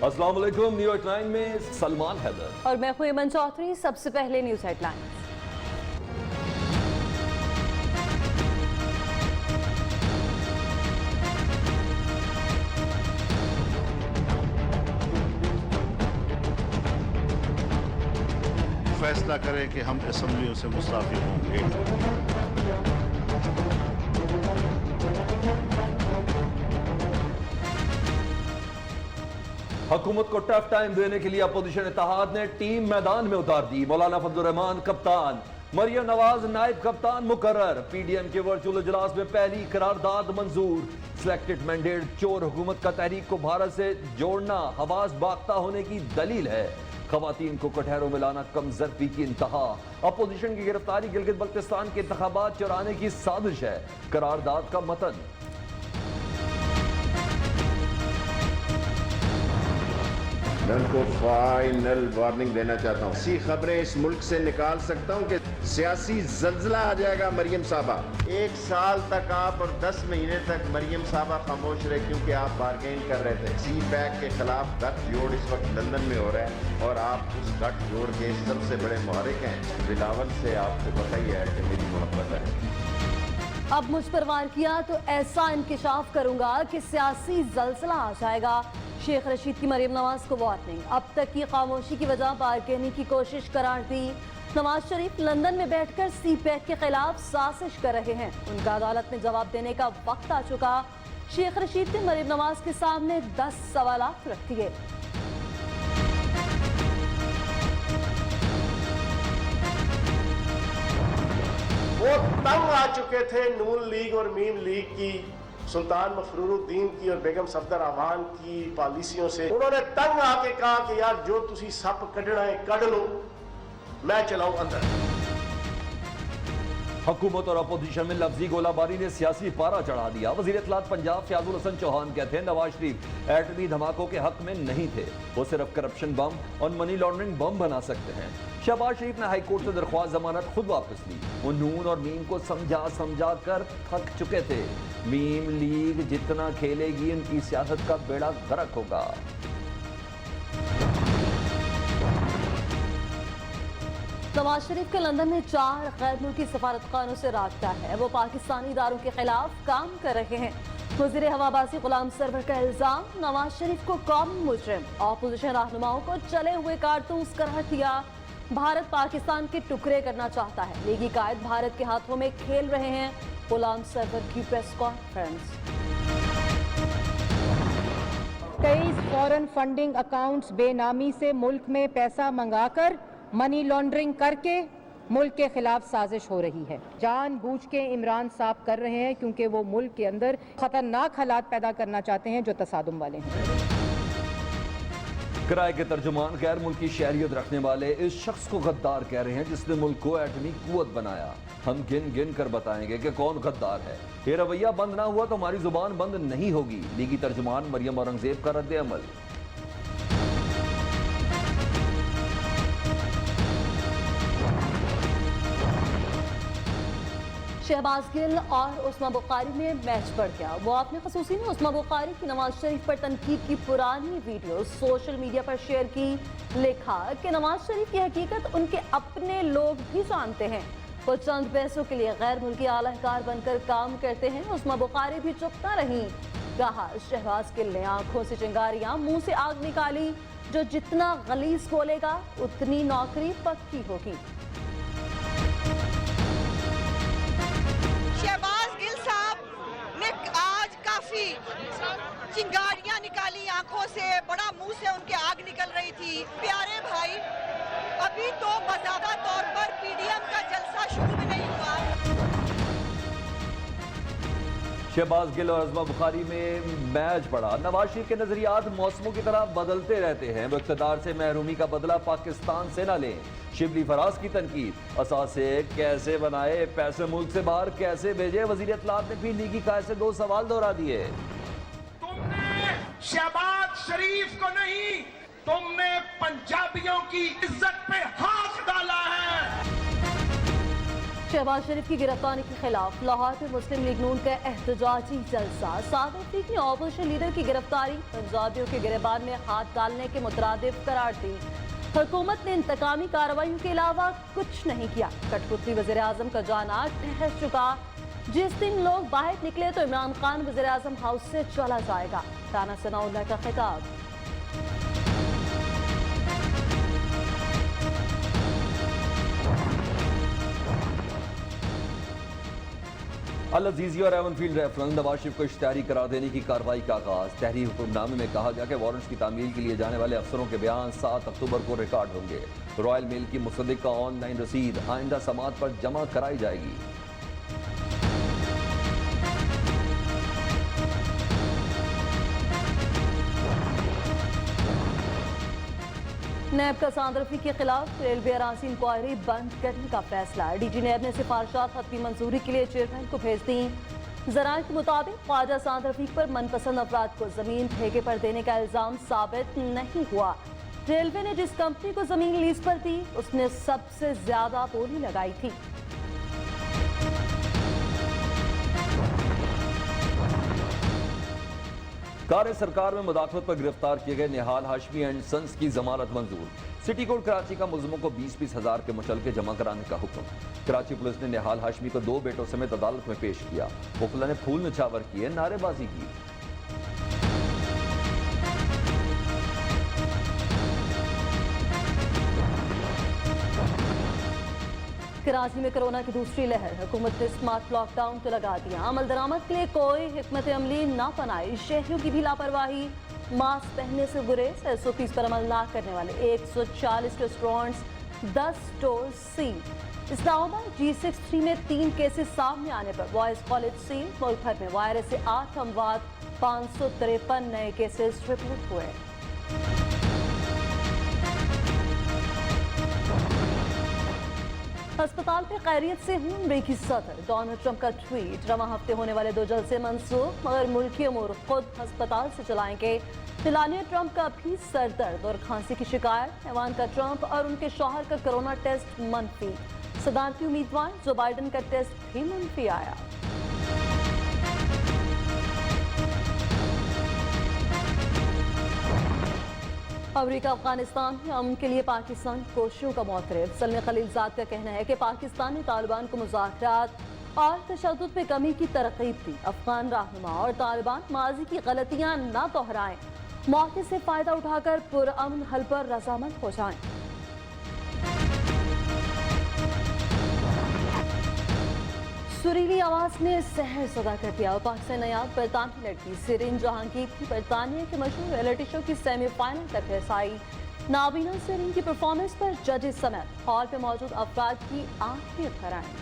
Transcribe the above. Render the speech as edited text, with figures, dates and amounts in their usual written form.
अस्सलाम वालेकुम। न्यूयॉर्क 9 में सलमान हैदर और मैं हूं इमन चौधरी। सबसे पहले न्यूज हेडलाइंस। फैसला करें कि हम असेंबलियों से मुस्ताफी होंगे। हुकूमत को टफ टाइम देने के लिए अपोजिशन इत्तेहाद ने टीम मैदान में उतार दी। मौलाना फजलुर रहमान कप्तान, मरियम नवाज नायब कप्तान मुकर्रर। पीडीएम के वर्चुअल इजलास में पहली करारदाद मंजूर। सिलेक्टेड मैंडेट चोर हुकूमत का तहरीक को भारत से जोड़ना हवास बाख्ता होने की दलील है। खवातीन को कटहरों में लाना कमजर्फी की इंतहा। अपोजिशन की गिरफ्तारी गिलगित बल्तिस्तान के इंतखाबात चुराने की साजिश है। करारदाद का मतन। मैं उनको फाइनल वार्निंग देना चाहता हूँ। ऐसी खबरें इस मुल्क से निकाल सकता हूँ कि सियासी जल्जला आ जाएगा। मरियम साहबा 1 साल तक आप और 10 महीने तक मरियम साहबा खामोश रहे क्योंकि आप बार्गेन कर रहे थे। सी पैक के खिलाफ गठजोड़ इस वक्त लंदन में हो रहा है और आप उस गठजोड़ के सबसे बड़े मुहारिक हैं। बिलावल से आपको पता ही है कि मेरी मोहब्बत है। अब मुझ पर वार किया तो ऐसा इंकिशाफ करूंगा कि सियासी जल्जला आ जाएगा। शेख रशीद की मरियम नवाज को वार्निंग। अब तक की खामोशी की वजह बारगेनिंग की कोशिश करार दी। नवाज शरीफ लंदन में बैठकर सी पैक के खिलाफ साजिश कर रहे हैं। उनका अदालत में जवाब देने का वक्त आ चुका। शेख रशीद ने मरियम नवाज के सामने 10 सवालात रख दिए। वो तंग आ चुके थे नून लीग और मीम लीग की, सुल्तान मफरूरुद्दीन की और बेगम सफदर आवान की पॉलिसियों से। उन्होंने तंग आके कहा कि यार जो तुसी सप कढ़ना है कढ़ लो, मैं चलाऊं अंदर। हुकूमत और अपोजिशन में लफ्जी गोलाबारी ने सियासी पारा चढ़ा दिया। वजीर इत्तलात पंजाब फयाजुल हसन चौहान कहते हैं नवाज शरीफ एटमी धमाकों के हक में नहीं थे, वो सिर्फ करप्शन बम और मनी लॉन्ड्रिंग बम बना सकते हैं। शहबाज शरीफ ने हाईकोर्ट से दरख्वास्त जमानत खुद वापस ली। वो नून और मीम को समझा कर थक चुके थे। मीम लीग जितना खेलेगी उनकी सियासत का बेड़ा गर्क होगा। नवाज शरीफ के लंदन में 4 गैर मुल्की सफारतखानों से राब्ता है। वो पाकिस्तानी इदारों के खिलाफ काम कर रहे हैं। वज़ीर हवाबाजी गुलाम सरवर का इल्जाम, नवाज शरीफ को कौमी मुजरिम। ऑपोजिशन रहनुमाओं को चले हुए कारतूस करार दिया। भारत पाकिस्तान के टुकड़े करना चाहता है। लीगी कायद भारत के हाथों में खेल रहे हैं। गुलाम सरवर की प्रेस कॉन्फ्रेंस। कई फॉरेन फंडिंग अकाउंट्स बेनामी से मुल्क में पैसा मंगाकर मनी लॉन्ड्रिंग करके मुल्क के खिलाफ साजिश हो रही है। जानबूझ के इमरान साहब कर रहे हैं क्योंकि वो मुल्क के अंदर खतरनाक हालात पैदा करना चाहते हैं जो तसादुम वाले हैं। किराए के तर्जुमान गैर मुल्की शहरियत रखने वाले इस शख्स को गद्दार कह रहे हैं जिसने मुल्क को एटमी कुव्वत बनाया। हम गिन गिन कर बताएंगे कि कौन गद्दार है। ये रवैया बंद ना हुआ तो हमारी जुबान बंद नहीं होगी। लीगी तर्जुमान मरियम औरंगजेब का रद्द अमल। शहबाज गिल और उस्मा बुखारी में मैच बढ़ गया। वो अपने खसूसी ने उस्मा बुखारी की नवाज शरीफ पर तनकीद की पुरानी वीडियो सोशल मीडिया पर शेयर की। लिखा कि नवाज शरीफ की हकीकत उनके अपने लोग भी जानते हैं। वो चंद पैसों के लिए गैर मुल्की आलाकार बनकर काम करते हैं। उस्मा बुखारी भी चुप न रही। कहा शहबाज गिल ने आंखों से चिंगारियां, मुंह से आग निकाली। जो जितना गलीज बोलेगा उतनी नौकरी पक्की होगी। शहबाज गिल साहब ने आज काफी चिंगारियां निकाली आंखों से, बड़ा मुंह से उनके आग निकल रही थी। प्यारे भाई, अभी तो बाकायदा तौर पर पीडीएम का जलसा शुरू भी नहीं हुआ। शहबाज गिल और उस्मा बुखारी में मैच पड़ा। नवाज शरीफ के नजरियात मौसमों की तरह बदलते रहते हैं। वो इक़्तिदार से महरूमी का बदला पाकिस्तान से न लें। शिबली फराज की तनकीद, असासे कैसे बनाए, पैसे मुल्क से बाहर कैसे भेजे। वजीर इत्तलात ने भी लीगी कायद से 2 सवाल दोहरा दिए। तुमने शहबाज शरीफ को नहीं, तुमने पंजाबियों की इज्जत पे हाथ डाला है। शहबाज शरीफ की गिरफ्तारी के खिलाफ लाहौर में मुस्लिम लीग नून का एहतजाजी जलसा। साबिर रफीक ने ऑपोजिशन लीडर की गिरफ्तारी पंजाबियों के गिरबान में हाथ डालने के मुतरादिफ करार दी। हुकूमत ने इंतकामी कार्रवाइयों के अलावा कुछ नहीं किया। कठपुतली वज़ीर आज़म का जाना ठहर चुका। जिस दिन लोग बाहर निकले तो इमरान खान वज़ीर आज़म हाउस से चला जाएगा। राना सनाउल्लाह का खिताब। अल अजीजी और एवनफील्ड रेफरेंस नवाज शरीफ को इश्तिहारी करार देने की कार्रवाई का आगाज। तहरीर हुक्मनामे में कहा गया कि वारंट्स की तामील के लिए जाने वाले अफसरों के बयान 7 अक्टूबर को रिकॉर्ड होंगे। रॉयल मेल की मुसद्दिक का ऑनलाइन रसीद आइंदा समात पर जमा कराई जाएगी। नैब का साद रफी के खिलाफ रेलवे अराजी इंक्वायरी बंद करने का फैसला। डीजी नैब ने सिफारिशात हतमी मंजूरी के लिए चेयरमैन को भेज दी। जराये के मुताबिक ख्वाजा साद रफी पर मनपसंद अफराद को जमीन ठेके पर देने का इल्जाम साबित नहीं हुआ। रेलवे ने जिस कंपनी को जमीन लीज पर दी उसने सबसे ज्यादा बोली लगाई थी। कार्य सरकार में मुदाखलत पर गिरफ्तार किए गए निहाल हाशमी एंड सन्स की जमानत मंजूर। सिटी कोर्ट कराची का मुलजमों को 20-20 हजार के मुचलके जमा कराने का हुक्म। कराची पुलिस ने निहाल हाशमी को 2 बेटों समेत अदालत में पेश किया। वकीला ने फूल निछावर किए, नारेबाजी की। कराची में कोरोना की दूसरी लहर। हुकूमत ने स्मार्ट लॉकडाउन तो लगा दिया। अमल दरामद के लिए कोई हिकमत अमली ना बनाई। शहरियों की भी लापरवाही। मास्क पहनने से गुरेज। SOPs पर अमल ना करने वाले 140 restaurants, 10 store seal. Islamabad G63 में 3 केसेस सामने आने पर बॉयज कॉलेज सील। मुल्क भर में वायरस से 8 अमवात, 553 नए केसेस रिपोर्ट हुए। अस्पताल पे खैरियत से हूँ अमरीकी सदर। डोनाल्ड ट्रंप का ट्वीट। रवां हफ्ते होने वाले 2 जलसे मंसूख, मगर मुल्की अमूर खुद अस्पताल से चलाएंगे। मेलानिया ट्रंप का भी सर दर्द और खांसी की शिकायत। इवांका ट्रंप और उनके शौहर का कोरोना टेस्ट मनफी। सदारती उम्मीदवार जो बाइडन का टेस्ट भी मनफी आया। अमरीका अफगानिस्तान में अमन के लिए पाकिस्तान कोशिशों का मोतरफ। सलमान खलीलजाद का कहना है कि पाकिस्तान ने तालिबान को मुज़ाकरात और तशद्दुद में कमी की तरकीब दी। अफगान रहनुमा और तालिबान माजी की गलतियां न दोहराएं, मौके से फायदा उठाकर पुरअमन हल पर रजामंद हो जाएं। सुरीली आवाज ने सहर सदा कर दिया। पाकिस्तान नयाब बरतानवी लड़की सिरिन जहांगीर की बरतानिया के मशहूर रियलिटी शो की सेमीफाइनल तक रसाई। नाबीना सिरिन की परफॉर्मेंस पर जजेस समेत हॉल पे मौजूद अफराद की आंखें भर आईं।